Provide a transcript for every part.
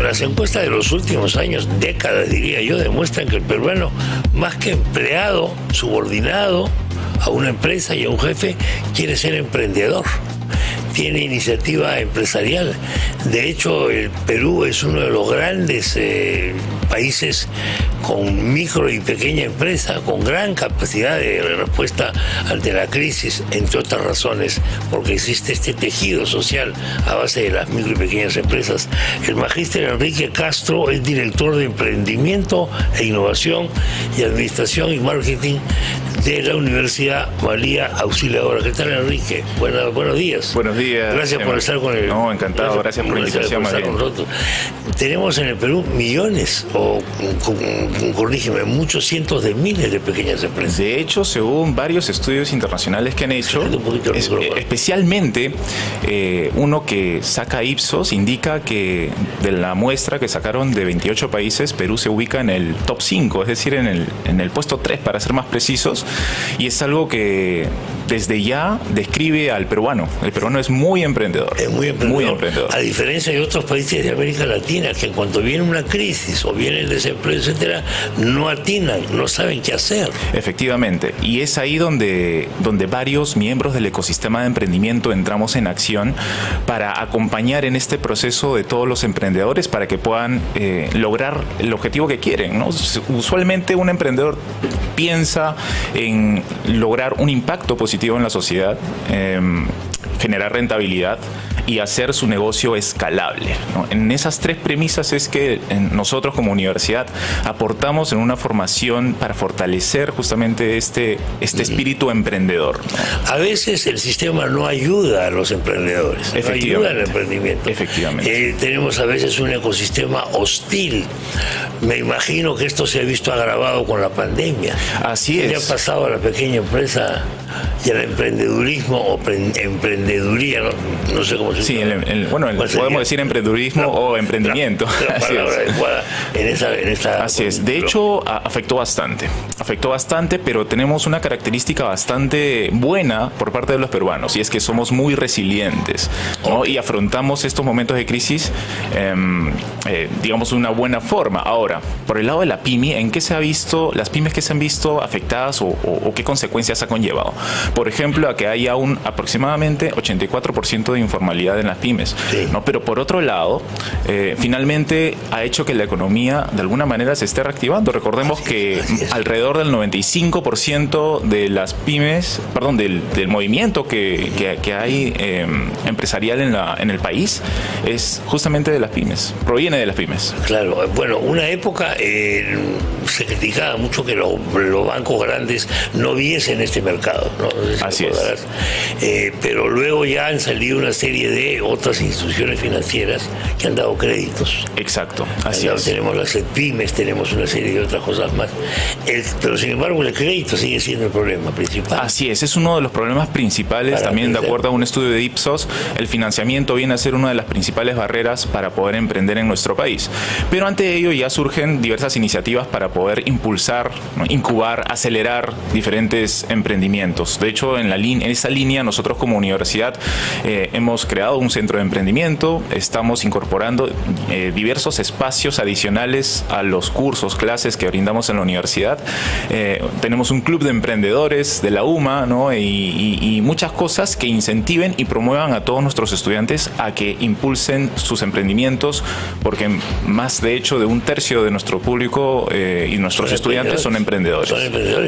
las encuestas de los últimos años, décadas diría yo, demuestran que el peruano, más que empleado, subordinado a una empresa y a un jefe, quiere ser emprendedor. Tiene iniciativa empresarial. De hecho, el Perú es uno de los grandes países con micro y pequeña empresa, con gran capacidad de respuesta ante la crisis, entre otras razones, porque existe este tejido social a base de las micro y pequeñas empresas. El magíster Enrique Castro es director de Emprendimiento e Innovación y Administración y Marketing de la Universidad María Auxiliadora. ¿Qué tal, Enrique? Buenos días. Buenos días. Gracias por estar con el... No, encantado. Gracias por la invitación. Tenemos en el Perú millones, o corrígeme, muchos cientos de miles de pequeñas empresas. De hecho, según varios estudios internacionales que han hecho, especialmente uno que saca Ipsos, indica que de la muestra que sacaron de 28 países, Perú se ubica en el top 5, es decir, en el puesto 3, para ser más precisos, y es algo que desde ya describe al peruano. El peruano es muy emprendedor. Es muy emprendedor. A diferencia de otros países de América Latina, que en cuanto viene una crisis o viene el desempleo, etcétera, no atinan, no saben qué hacer. Efectivamente. Y es ahí donde varios miembros del ecosistema de emprendimiento entramos en acción para acompañar en este proceso de todos los emprendedores para que puedan lograr el objetivo que quieren, ¿no? Usualmente un emprendedor piensa en lograr un impacto positivo en la sociedad, generar rentabilidad y hacer su negocio escalable, ¿no? En esas tres premisas es que nosotros como universidad aportamos en una formación para fortalecer justamente este espíritu emprendedor, ¿no? A veces el sistema no ayuda a los emprendedores, no ayuda al emprendimiento. Efectivamente. Tenemos a veces un ecosistema hostil. Me imagino que esto se ha visto agravado con la pandemia. Así es. ¿Qué ha pasado a la pequeña empresa y al emprendedurismo o emprendeduría? No sé cómo se sí, podemos decir emprendedurismo o emprendimiento. La palabra adecuada en esta. Así es. De hecho, afectó bastante, pero tenemos una característica bastante buena por parte de los peruanos, y es que somos muy resilientes, ¿no? Y afrontamos estos momentos de crisis, digamos, de una buena forma. Ahora, por el lado de la pyme, ¿en qué se ha visto, las pymes que se han visto afectadas o qué consecuencias ha conllevado? Por ejemplo, a que haya aproximadamente 84% de informalidad en las pymes, sí, ¿no? Pero por otro lado, finalmente ha hecho que la economía de alguna manera se esté reactivando. Recordemos que alrededor del 95% de las pymes, del movimiento que hay empresarial en el país es justamente de las pymes, proviene de las pymes. Claro, bueno, una época se criticaba mucho que los bancos grandes no viesen este mercado, ¿no? Así es. Pero luego ya han salido una serie de otras instituciones financieras que han dado créditos. Exacto, así es. Tenemos las pymes, tenemos una serie de otras cosas más. Pero sin embargo el crédito sigue siendo el problema principal. Así es uno de los problemas principales. También de acuerdo a un estudio de Ipsos, el financiamiento viene a ser una de las principales barreras para poder emprender en nuestro país. Pero ante ello ya surgen diversas iniciativas para poder impulsar, ¿no? Incubar, acelerar diferentes emprendimientos. De hecho, en esa línea nosotros como universidad hemos creado un centro de emprendimiento, estamos incorporando diversos espacios adicionales a los cursos, clases que brindamos en la universidad. Tenemos un club de emprendedores de la UMA, ¿no? y muchas cosas que incentiven y promuevan a todos nuestros estudiantes a que impulsen sus emprendimientos, porque más de hecho de un tercio de nuestro público y nuestros estudiantes son emprendedores.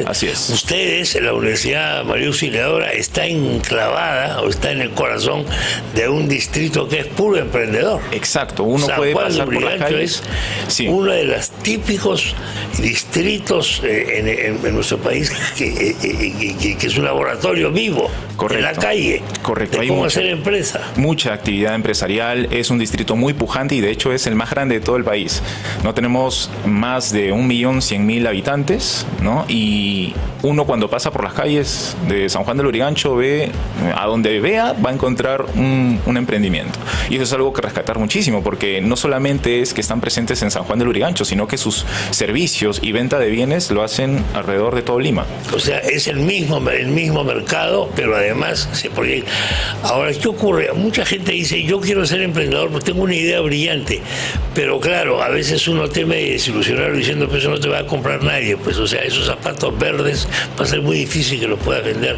Así es. Ustedes, en la Universidad María Auxiliadora, está enclavada o está en el corazón de un distrito que es puro emprendedor. Exacto, uno puede pasar por las calles. Es uno de los típicos distritos en nuestro país que es un laboratorio vivo. Correcto. En la calle. Correcto. De cómo hacer empresa. Mucha actividad empresarial, es un distrito muy pujante y de hecho es el más grande de todo el país. No tenemos más de 1.100.000 habitantes, ¿no? Y uno cuando pasa por las calles de San Juan del Lurigancho ve, a donde vea, va a encontrar un emprendimiento. Y eso es algo que rescatar muchísimo, porque no solamente es que están presentes en San Juan del Lurigancho, sino que sus servicios y venta de bienes lo hacen alrededor de todo Lima. O sea, es el mismo mercado, pero además además se proyecta. Ahora, ¿qué ocurre? Mucha gente dice, yo quiero ser emprendedor porque tengo una idea brillante, pero claro, a veces uno teme desilusionarlo diciendo, pues eso no te va a comprar nadie, pues o sea, esos zapatos verdes va a ser muy difícil que los puedas vender.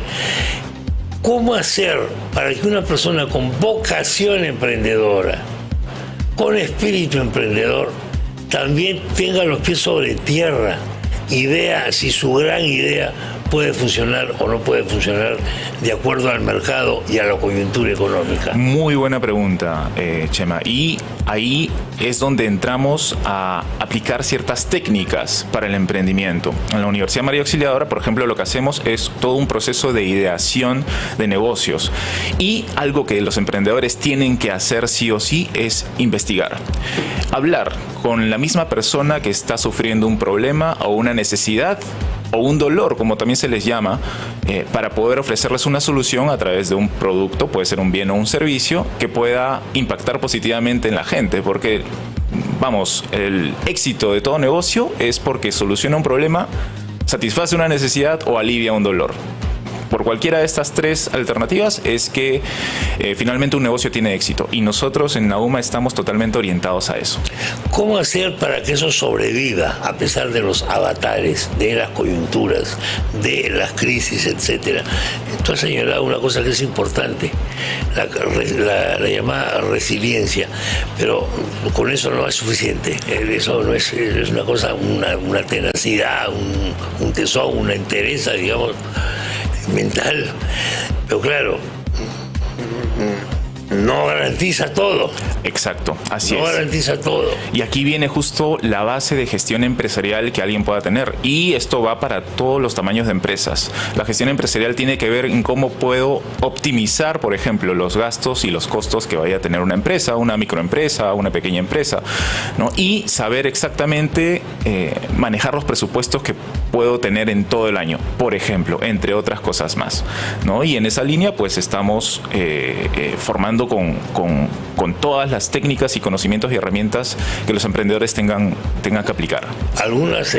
¿Cómo hacer para que una persona con vocación emprendedora, con espíritu emprendedor, también tenga los pies sobre tierra y vea si su gran idea puede funcionar o no puede funcionar de acuerdo al mercado y a la coyuntura económica? Muy buena pregunta, Chema. Y ahí es donde entramos a aplicar ciertas técnicas para el emprendimiento. En la Universidad María Auxiliadora, por ejemplo, lo que hacemos es todo un proceso de ideación de negocios. Y algo que los emprendedores tienen que hacer sí o sí es investigar. Hablar con la misma persona que está sufriendo un problema o una necesidad o un dolor, como también se les llama, para poder ofrecerles una solución a través de un producto, puede ser un bien o un servicio, que pueda impactar positivamente en la gente, porque, vamos, el éxito de todo negocio es porque soluciona un problema, satisface una necesidad o alivia un dolor. Por cualquiera de estas tres alternativas es que finalmente un negocio tiene éxito, y nosotros en Nauma estamos totalmente orientados a eso. ¿Cómo hacer para que eso sobreviva a pesar de los avatares, de las coyunturas, de las crisis, etcétera? Tú has señalado una cosa que es importante, la llamada resiliencia, pero con eso no es suficiente. Eso no es una cosa, una tenacidad, un tesón, una entereza, digamos, mental, pero claro, no garantiza todo. Exacto, así es. No garantiza todo. Y aquí viene justo la base de gestión empresarial que alguien pueda tener. Y esto va para todos los tamaños de empresas. La gestión empresarial tiene que ver en cómo puedo optimizar, por ejemplo, los gastos y los costos que vaya a tener una empresa, una microempresa, una pequeña empresa, ¿no? Y saber exactamente manejar los presupuestos que puedo tener en todo el año, por ejemplo, entre otras cosas más, ¿no? Y en esa línea, pues estamos formando con todas las técnicas y conocimientos y herramientas que los emprendedores tengan que aplicar. Algunas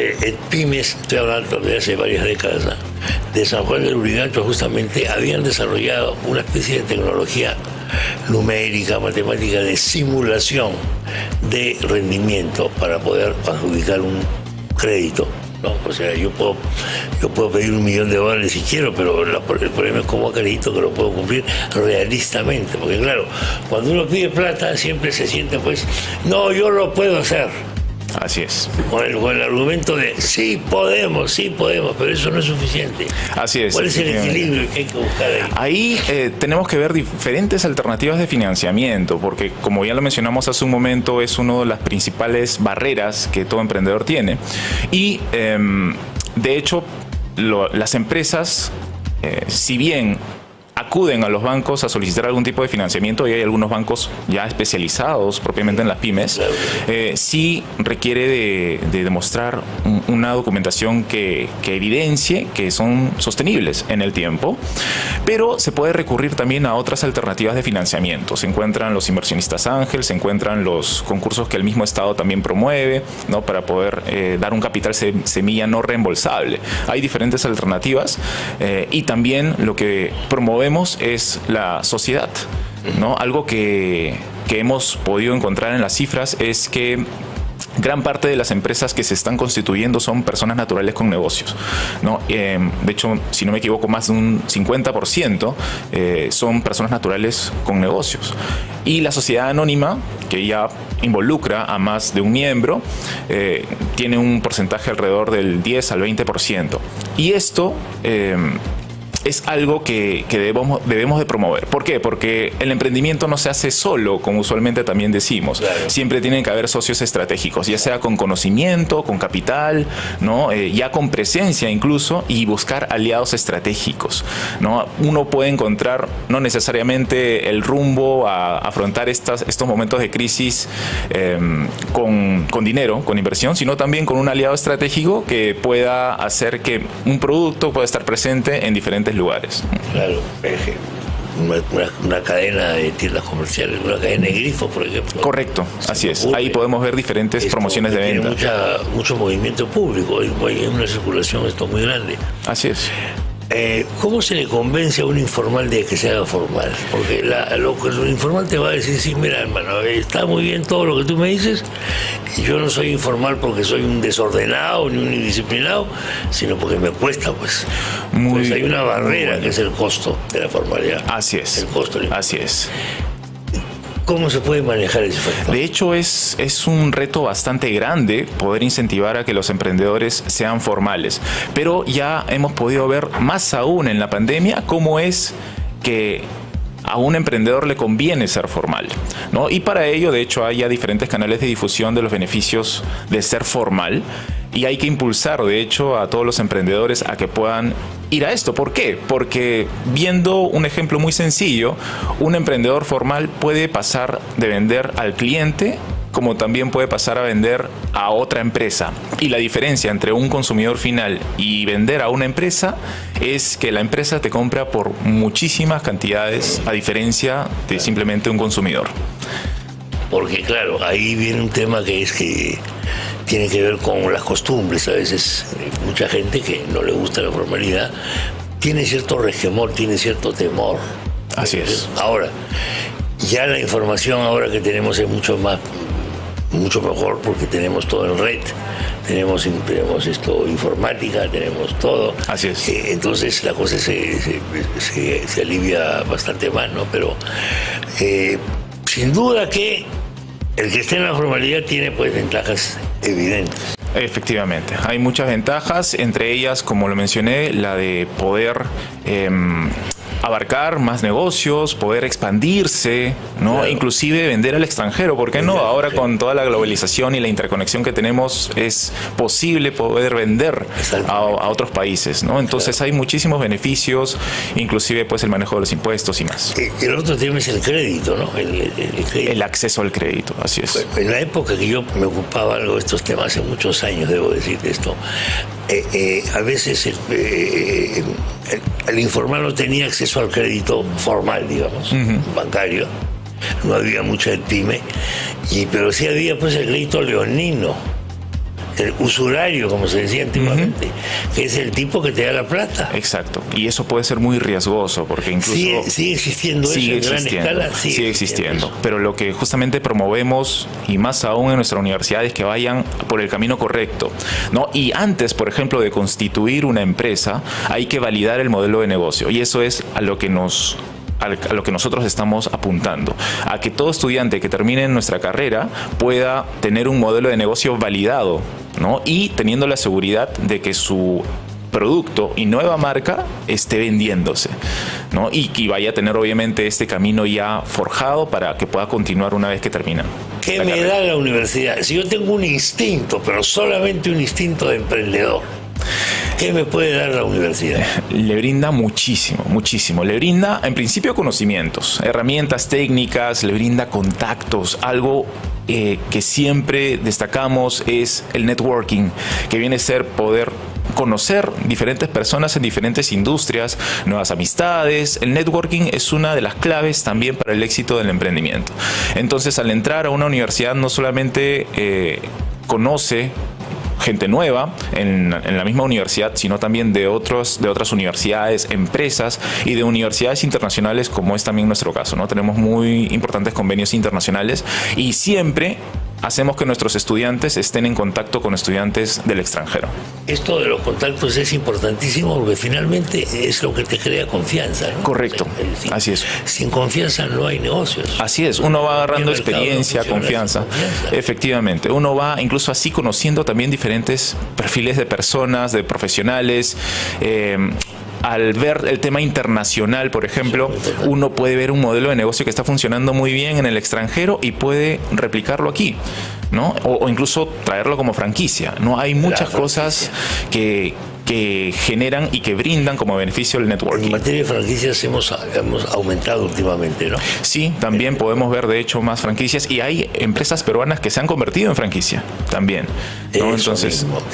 pymes, estoy hablando de hace varias décadas, de San Juan del Urigancho justamente, habían desarrollado una especie de tecnología numérica, matemática, de simulación de rendimiento para poder adjudicar un crédito, ¿no? O sea, yo puedo pedir $1 millón si quiero, pero el problema es cómo acredito que lo puedo cumplir realistamente, porque claro, cuando uno pide plata siempre se siente, pues, no, yo lo puedo hacer. Así es. Con el argumento de sí podemos, pero eso no es suficiente. Así es. ¿Cuál es el equilibrio que hay que buscar ahí? Ahí tenemos que ver diferentes alternativas de financiamiento, porque como ya lo mencionamos hace un momento, es una de las principales barreras que todo emprendedor tiene. Y de hecho, las empresas, si bien acuden a los bancos a solicitar algún tipo de financiamiento, y hay algunos bancos ya especializados propiamente en las pymes, sí requiere de demostrar una documentación que evidencie que son sostenibles en el tiempo, pero se puede recurrir también a otras alternativas de financiamiento. Se encuentran los inversionistas ángel, se encuentran los concursos que el mismo Estado también promueve, ¿no? Para poder dar un capital semilla no reembolsable. Hay diferentes alternativas, y también lo que promovemos es la sociedad, ¿no? Algo que hemos podido encontrar en las cifras es que gran parte de las empresas que se están constituyendo son personas naturales con negocios, ¿no? De hecho, si no me equivoco, más de un 50% son personas naturales con negocios. Y la sociedad anónima, que ya involucra a más de un miembro, tiene un porcentaje alrededor del 10 al 20%. Y esto es algo que debemos de promover. ¿Por qué? Porque el emprendimiento no se hace solo, como usualmente también decimos. Claro. Siempre tienen que haber socios estratégicos, ya sea con conocimiento, con capital, ¿no? Ya con presencia incluso, y buscar aliados estratégicos, ¿no? Uno puede encontrar no necesariamente el rumbo a afrontar estos momentos de crisis con dinero, con inversión, sino también con un aliado estratégico que pueda hacer que un producto pueda estar presente en diferentes lugares. Claro, una cadena de tiendas comerciales, una cadena de grifos, por ejemplo. Correcto, así es. Ahí podemos ver diferentes promociones de venta. Tiene mucho movimiento público, hay una circulación muy grande. Así es. ¿Cómo se le convence a un informal de que se haga formal? Porque el informal te va a decir, sí, mira, hermano, está muy bien todo lo que tú me dices, y yo no soy informal porque soy un desordenado ni un indisciplinado, sino porque me cuesta, pues. Entonces hay una barrera que es el costo de la formalidad. Así es. El costo. Así es. ¿Cómo se puede manejar ese factor? De hecho, es un reto bastante grande poder incentivar a que los emprendedores sean formales. Pero ya hemos podido ver más aún en la pandemia cómo es que a un emprendedor le conviene ser formal, ¿no? Y para ello, de hecho, hay ya diferentes canales de difusión de los beneficios de ser formal. Y hay que impulsar, de hecho, a todos los emprendedores a que puedan ir a esto. ¿Por qué? Porque viendo un ejemplo muy sencillo, un emprendedor formal puede pasar de vender al cliente como también puede pasar a vender a otra empresa. Y la diferencia entre un consumidor final y vender a una empresa es que la empresa te compra por muchísimas cantidades a diferencia de simplemente un consumidor. Porque claro, ahí viene un tema que es que tiene que ver con las costumbres. A veces mucha gente que no le gusta la formalidad tiene cierto resquemor, tiene cierto temor. Así es. Ahora, ya la información ahora que tenemos es mucho mejor porque tenemos todo en red, tenemos esto informática, tenemos todo. Así es. Entonces la cosa se alivia bastante más, ¿no? Pero sin duda que el que esté en la formalidad tiene pues ventajas evidentes. Efectivamente, hay muchas ventajas, entre ellas, como lo mencioné, la de poder abarcar más negocios, poder expandirse, ¿no? Claro. Inclusive vender al extranjero, ¿por qué no? Ahora con toda la globalización y la interconexión que tenemos es posible poder vender a otros países, ¿no? Entonces hay muchísimos beneficios, inclusive pues el manejo de los impuestos y más. El otro tema es el crédito, ¿no? El acceso al crédito, así es. En la época que yo me ocupaba algo de estos temas, hace muchos años, debo decir esto, a veces el informal no tenía acceso al crédito formal, digamos, bancario. No había mucha del pyme, pero sí había pues el crédito leonino, el usurario, como se decía antiguamente, que es el tipo que te da la plata. Exacto, y eso puede ser muy riesgoso porque incluso sigue existiendo eso en gran escala. Sigue existiendo, pero lo que justamente promovemos, y más aún en nuestra universidad, es que vayan por el camino correcto, ¿no? Y antes, por ejemplo, de constituir una empresa, hay que validar el modelo de negocio, y eso es a lo que nosotros estamos apuntando, a que todo estudiante que termine nuestra carrera pueda tener un modelo de negocio validado, ¿no? Y teniendo la seguridad de que su producto y nueva marca esté vendiéndose, ¿no? Y que vaya a tener obviamente este camino ya forjado para que pueda continuar una vez que termina. ¿Qué me da la universidad? Si yo tengo un instinto, pero solamente un instinto de emprendedor, ¿qué me puede dar la universidad? Le brinda muchísimo, muchísimo. Le brinda, en principio, conocimientos, herramientas técnicas, le brinda contactos. Algo que siempre destacamos es el networking, que viene a ser poder conocer diferentes personas en diferentes industrias, nuevas amistades. El networking es una de las claves también para el éxito del emprendimiento. Entonces, al entrar a una universidad, no solamente conoce gente nueva en la misma universidad, sino también de otras universidades, empresas y de universidades internacionales, como es también nuestro caso, ¿no? Tenemos muy importantes convenios internacionales y siempre hacemos que nuestros estudiantes estén en contacto con estudiantes del extranjero. Esto de los contactos es importantísimo porque finalmente es lo que te crea confianza, ¿no? Correcto, así es. Sin confianza no hay negocios. Así es, uno va agarrando experiencia, confianza. Efectivamente, uno va incluso así conociendo también diferentes perfiles de personas, de profesionales. Al ver el tema internacional, por ejemplo, uno puede ver un modelo de negocio que está funcionando muy bien en el extranjero y puede replicarlo aquí, ¿no? O incluso traerlo como franquicia, ¿no? Hay muchas cosas que generan y que brindan como beneficio el networking. En materia de franquicias hemos aumentado últimamente, ¿no? Sí, también podemos ver de hecho más franquicias y hay empresas peruanas que se han convertido en franquicia también, ¿no?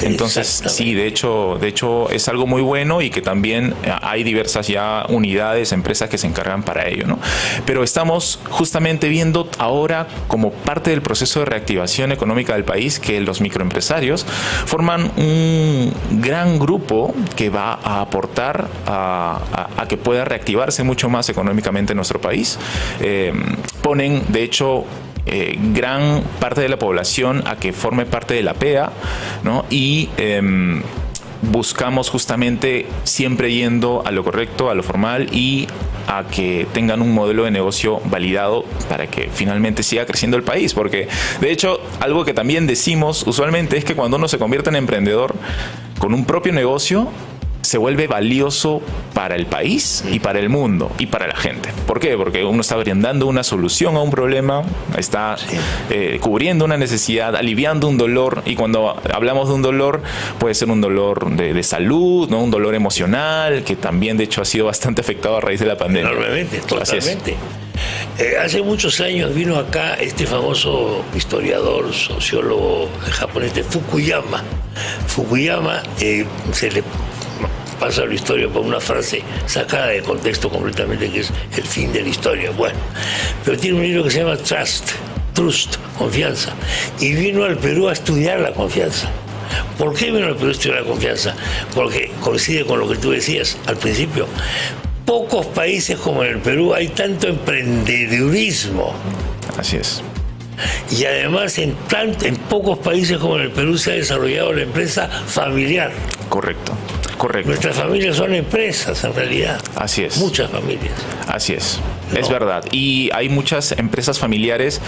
Entonces sí, de hecho es algo muy bueno y que también hay diversas ya unidades, empresas que se encargan para ello, ¿no? Pero estamos justamente viendo ahora como parte del proceso de reactivación económica del país que los microempresarios forman un gran grupo grupo que va a aportar a que pueda reactivarse mucho más económicamente nuestro país. Ponen, de hecho, gran parte de la población a que forme parte de la PEA, ¿no? Y buscamos justamente siempre yendo a lo correcto, a lo formal y a que tengan un modelo de negocio validado para que finalmente siga creciendo el país. Porque, de hecho, algo que también decimos usualmente es que cuando uno se convierte en emprendedor con un propio negocio, se vuelve valioso para el país y para el mundo y para la gente. ¿Por qué? Porque uno está brindando una solución a un problema, está cubriendo una necesidad, aliviando un dolor, y cuando hablamos de un dolor, puede ser un dolor de salud, ¿no? Un dolor emocional, que también de hecho ha sido bastante afectado a raíz de la pandemia. Enormemente, totalmente. Hace muchos años vino acá este famoso historiador, sociólogo japonés, Fukuyama. Fukuyama se le pasa la historia por una frase sacada de contexto completamente, que es el fin de la historia. Bueno, pero tiene un libro que se llama Trust, confianza, y vino al Perú a estudiar la confianza. ¿Por qué vino al Perú a estudiar la confianza? Porque coincide con lo que tú decías al principio. Pocos países como en el Perú hay tanto emprendedurismo. Así es. Y además en pocos países como en el Perú se ha desarrollado la empresa familiar. Correcto. Correcto. Nuestras familias son empresas, en realidad. Así es. Muchas familias. Así es. No. Es verdad. Y hay muchas empresas familiares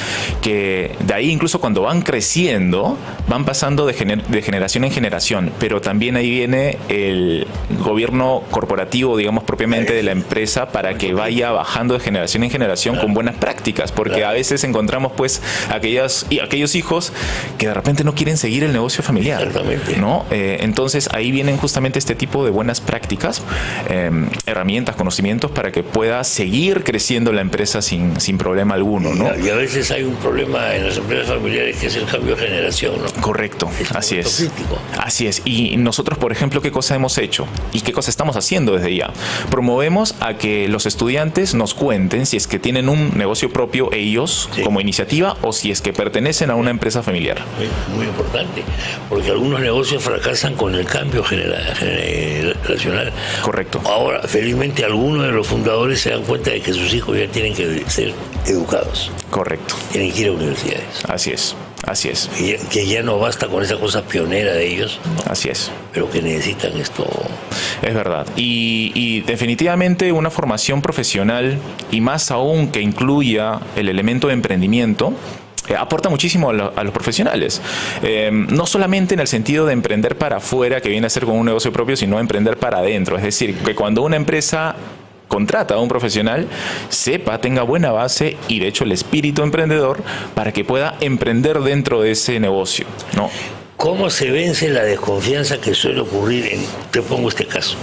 que de ahí, incluso cuando van creciendo, van pasando de generación en generación. Pero también ahí viene el gobierno corporativo, digamos, propiamente de la empresa, para que vaya bajando de generación en generación con buenas prácticas. Porque a veces encontramos, pues, aquellos hijos que de repente no quieren seguir el negocio familiar. Exactamente. ¿No? Entonces, ahí vienen justamente este tipo de buenas prácticas, herramientas, conocimientos para que pueda seguir creciendo la empresa sin problema alguno, ¿no? Y a veces hay un problema en las empresas familiares que es el cambio de generación, ¿no? Correcto, así es. Crítico. Así es. Y nosotros, por ejemplo, ¿qué cosa hemos hecho? ¿Y qué cosa estamos haciendo desde ya? Promovemos a que los estudiantes nos cuenten si es que tienen un negocio propio ellos, sí, como iniciativa, o si es que pertenecen a una empresa familiar. Muy importante, porque algunos negocios fracasan con el cambio generacional. Correcto. Ahora, felizmente, algunos de los fundadores se dan cuenta de que sus hijos ya tienen que ser educados. Correcto. Tienen que ir a universidades. Así es. Así es. Que ya no basta con esa cosa pionera de ellos, ¿no? Así es. Pero que necesitan esto. Es verdad. Y definitivamente una formación profesional, y más aún que incluya el elemento de emprendimiento, aporta muchísimo a los profesionales. No solamente en el sentido de emprender para afuera, que viene a ser con un negocio propio, sino emprender para adentro. Es decir, que cuando una empresa contrata a un profesional, tenga buena base y de hecho el espíritu emprendedor para que pueda emprender dentro de ese negocio, ¿no? ¿Cómo se vence la desconfianza que suele ocurrir te pongo este caso?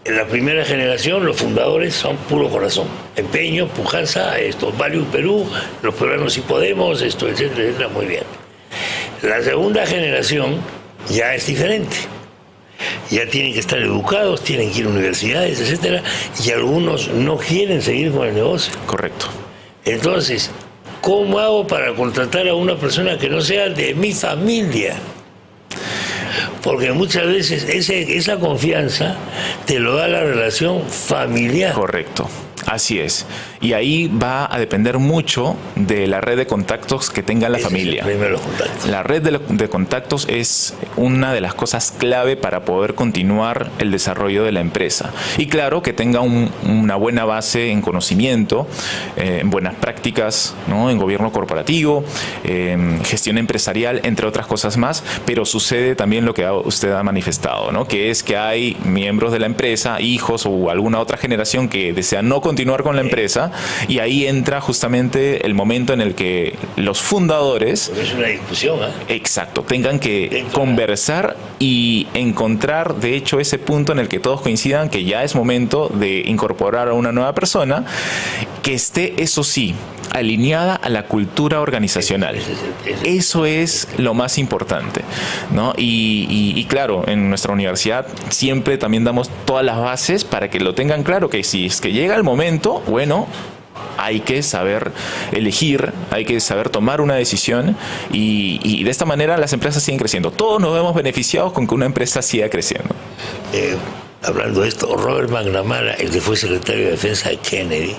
En la primera generación los fundadores son puro corazón, empeño, pujanza, Value Perú, los peruanos sí podemos, etcétera, etcétera, muy bien. La segunda generación ya es diferente. Ya tienen que estar educados, tienen que ir a universidades, etcétera, y algunos no quieren seguir con el negocio. Correcto. Entonces, ¿cómo hago para contratar a una persona que no sea de mi familia? Porque muchas veces esa confianza te lo da la relación familiar. Correcto. Así es. Y ahí va a depender mucho de la red de contactos que tenga la familia. La red de contactos es una de las cosas clave para poder continuar el desarrollo de la empresa. Y claro, que tenga una buena base en conocimiento, en buenas prácticas, ¿no? En gobierno corporativo, gestión empresarial, entre otras cosas más. Pero sucede también lo que usted ha manifestado, ¿no? Que es que hay miembros de la empresa, hijos o alguna otra generación que desean no continuar con la empresa, y ahí entra justamente el momento en el que los fundadores, es una discusión, exacto, tengan que conversar y encontrar de hecho ese punto en el que todos coincidan que ya es momento de incorporar a una nueva persona que esté, eso sí, alineada a la cultura organizacional. Eso es lo más importante, ¿no? Y claro, en nuestra universidad siempre también damos todas las bases para que lo tengan claro, que si es que llega el momento, bueno, hay que saber elegir, hay que saber tomar una decisión y de esta manera las empresas siguen creciendo. Todos nos vemos beneficiados con que una empresa siga creciendo. Hablando de esto, Robert McNamara, el que fue secretario de Defensa de Kennedy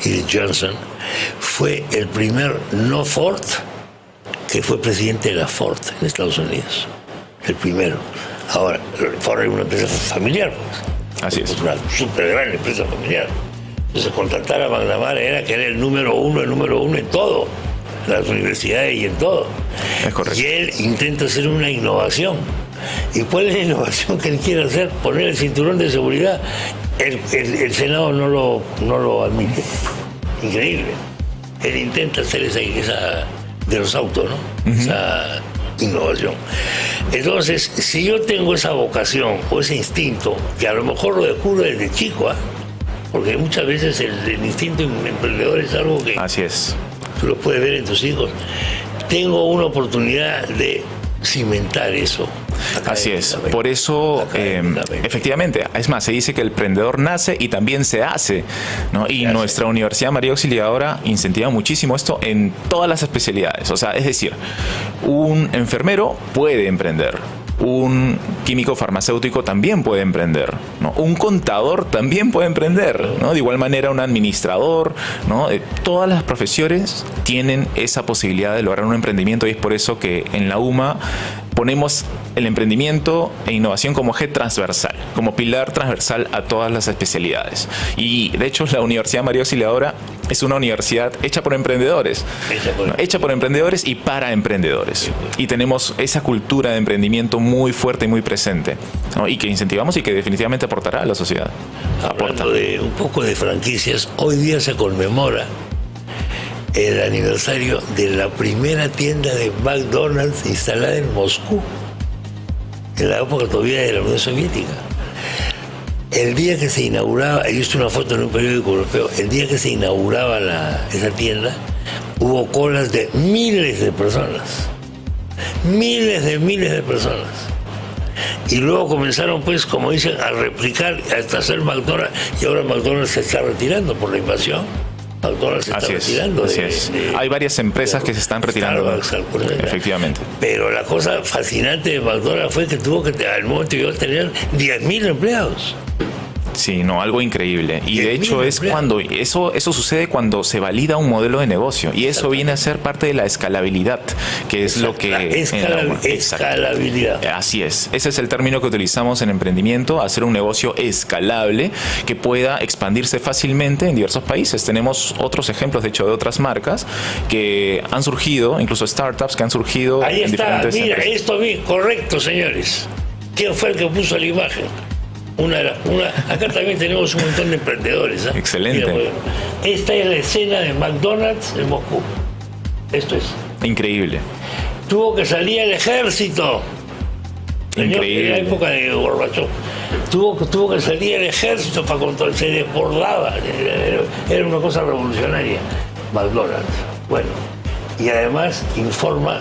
y de Johnson, fue el primer no Ford que fue presidente de la Ford en Estados Unidos. El primero. Ahora, Ford era una empresa familiar, pues. Así es. Una súper gran empresa familiar. Entonces, contratar a McNamara era que era el número uno en todo, en las universidades y en todo. Es correcto. Y él intenta hacer una innovación. ¿Y cuál es la innovación que él quiere hacer? Poner el cinturón de seguridad. El Senado no lo admite. Increíble. Él intenta hacer esa de los autos, ¿no? Esa innovación. Entonces, si yo tengo esa vocación o ese instinto, que a lo mejor lo descubro desde chico, porque muchas veces el instinto emprendedor es algo que así es, tú lo puedes ver en tus hijos, tengo una oportunidad de cimentar eso. Así es, por eso efectivamente, es más, se dice que el emprendedor nace y también se hace, ¿no? Y nuestra Universidad María Auxiliadora incentiva muchísimo esto en todas las especialidades. O sea, es decir, un enfermero puede emprender, un químico farmacéutico también puede emprender, ¿no? Un contador también puede emprender, ¿no? De igual manera un administrador, ¿no? Todas las profesiones tienen esa posibilidad de lograr un emprendimiento y es por eso que en la UMA ponemos el emprendimiento e innovación como eje transversal, como pilar transversal a todas las especialidades. Y de hecho la Universidad María Auxiliadora es una universidad hecha por emprendedores, hecha por emprendedores y para emprendedores. Y tenemos esa cultura de emprendimiento muy fuerte y muy presente, ¿no? Y que incentivamos y que definitivamente aportará a la sociedad. Hablando de un poco de franquicias, hoy día se conmemora el aniversario de la primera tienda de McDonald's instalada en Moscú, en la época todavía de la Unión Soviética. El día que se inauguraba, he visto una foto en un periódico europeo, el día que se inauguraba esa tienda, hubo colas de miles de personas. Miles de personas. Y luego comenzaron, pues, como dicen, a replicar, hasta hacer McDonald's, y ahora McDonald's se está retirando por la invasión. McDonald's se está retirando. Hay varias empresas que se están retirando. Efectivamente. Pero la cosa fascinante de McDonald's fue que tuvo que, al momento de tener 10.000 empleados. Sí, no, algo increíble. Y de hecho es cuando eso sucede cuando se valida un modelo de negocio. Y eso viene a ser parte de la escalabilidad, que es lo que... Escalabilidad. Así es. Ese es el término que utilizamos en emprendimiento, hacer un negocio escalable que pueda expandirse fácilmente en diversos países. Tenemos otros ejemplos, de hecho, de otras marcas que han surgido, incluso startups que han surgido ahí en diferentes mira, empresas. esto vi, correcto, señores. ¿Quién fue el que puso la imagen? Acá también tenemos un montón de emprendedores. Excelente. Mira, esta es la escena de McDonald's en Moscú. Esto es. Increíble. Tuvo que salir el ejército. Increíble. En la época de Gorbachov. Tuvo que salir el ejército para controlar. Se desbordaba. Era una cosa revolucionaria. McDonald's. Bueno. Y además informan,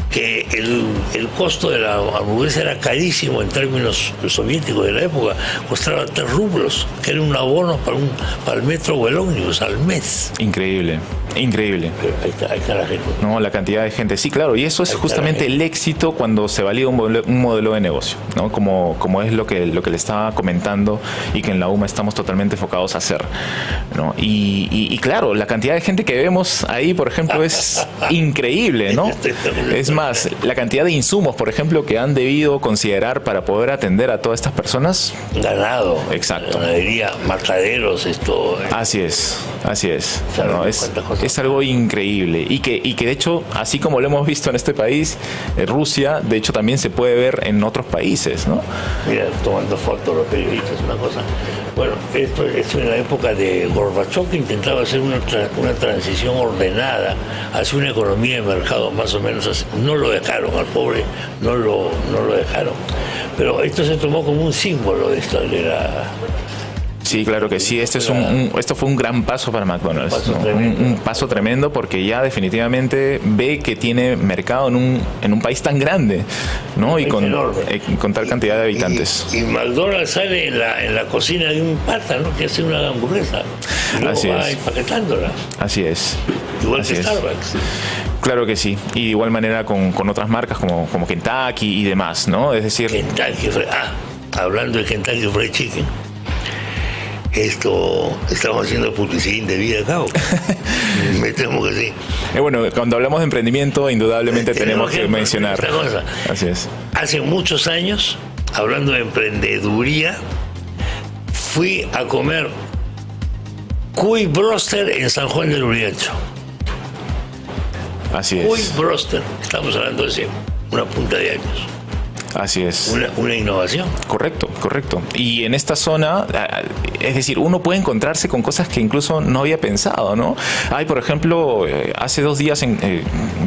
que el costo de la hamburguesa era carísimo en términos soviéticos de la época, costaba 3 rublos, que era un abono para el metro o el ómnibus al mes. Increíble, increíble. Ahí está la gente. No, la cantidad de gente, sí, claro, y eso es justamente el éxito cuando se valida un modelo de negocio, ¿no? Como es lo que le estaba comentando y que en la UMA estamos totalmente enfocados a hacer, ¿no? Y claro, la cantidad de gente que vemos ahí, por ejemplo, es increíble, ¿no? Es más, la cantidad de insumos, por ejemplo, que han debido considerar para poder atender a todas estas personas. Ganado. Exacto. Ganadería, mataderos, esto. Así es. ¿No? Es algo increíble. Y que de hecho, así como lo hemos visto en este país, Rusia, de hecho también se puede ver en otros países, ¿no? Mira, tomando fotos los periodistas, una cosa. Bueno, esto en la época de Gorbachov, que intentaba hacer una transición ordenada hacia una economía de mercado más o menos así. No lo dejaron, al pobre no lo dejaron. Pero esto se tomó como un símbolo de esto, de la Sí, claro que sí. Esto fue un gran paso para McDonald's, ¿no? Un paso tremendo, porque ya definitivamente ve que tiene mercado en un país tan grande, ¿no? Y con tal cantidad de habitantes. Y McDonald's sale en la cocina de un pata, ¿no? Que hace una hamburguesa y luego va empaquetándola. Así es. Igual que Starbucks. Claro que sí. Y de igual manera con otras marcas como Kentucky y demás, ¿no? Es decir... Hablando de Kentucky Fried Chicken, estamos haciendo publicidad indebida acá. Me temo que sí. Bueno, cuando hablamos de emprendimiento, indudablemente tenemos que mencionar esta cosa. Así es. Hace muchos años, hablando de emprendeduría, fui a comer cuy broster en San Juan del Lurigancho. Así es. Cuy broster, estamos hablando de una punta de años. Así es. Una innovación. Correcto. Y en esta zona, es decir, uno puede encontrarse con cosas que incluso no había pensado, ¿no? Por ejemplo, hace 2 días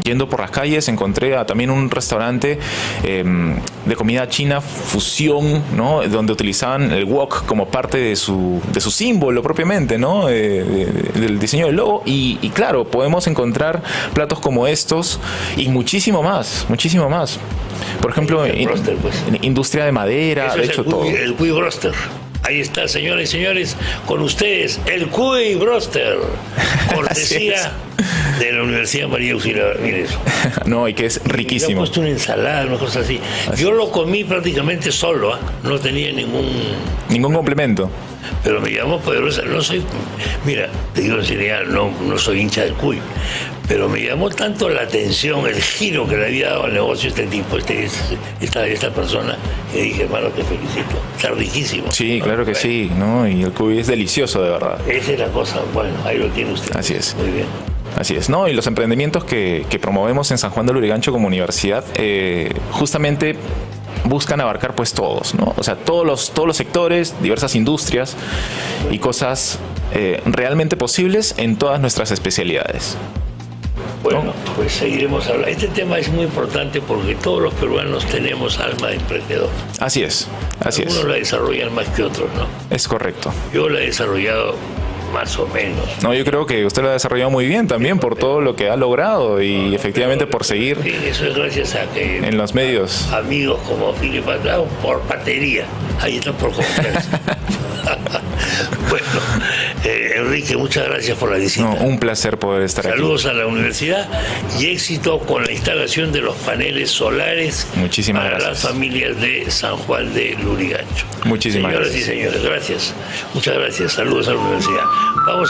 yendo por las calles encontré también un restaurante de comida china fusión, ¿no? Donde utilizaban el wok como parte de su símbolo propiamente, ¿no? Del diseño del logo. Y claro, podemos encontrar platos como estos y muchísimo más. Por ejemplo, industria de madera, de hecho todo. El cuy broster. Ahí está, señoras y señores, con ustedes, el cuy broster. Cortesía de la Universidad María Auxiliadora. Mire eso. No, y que es riquísimo. Le he puesto una ensalada, una cosa así. Yo lo comí prácticamente solo, no tenía ningún complemento. Pero me llamó poderosa. Mira, te digo en seriedad, no soy hincha del cuy, pero me llamó tanto la atención el giro que le había dado al negocio este tipo, esta persona, que dije, hermano, te felicito. Está riquísimo. Sí, claro que sí, ¿no? Y el cuy es delicioso, de verdad. Esa es la cosa. Bueno, ahí lo tiene usted. Así es. Muy bien. Así es, ¿no? Y los emprendimientos que promovemos en San Juan del Lurigancho como universidad, justamente buscan abarcar pues todos, ¿no? O sea, todos los sectores, diversas industrias y cosas realmente posibles en todas nuestras especialidades. Bueno, ¿no? Pues seguiremos hablando. Este tema es muy importante porque todos los peruanos tenemos alma de emprendedor. Así es. Algunos la desarrollan más que otros, ¿no? Es correcto. Yo la he desarrollado más o menos. No, yo creo que usted lo ha desarrollado muy bien también por todo lo que ha logrado y efectivamente por seguir. Sí, eso es gracias a que en los medios. Amigos como Filipe Atlao, por batería. Ahí está por confianza. Bueno, Enrique, muchas gracias por la visita. No, un placer poder estar aquí. Saludos a la universidad y éxito con la instalación de los paneles solares. Muchísimas para gracias. Las familias de San Juan de Lurigancho. Muchísimas gracias. Señoras y señores, gracias. Muchas gracias. Saludos a la universidad. Vamos a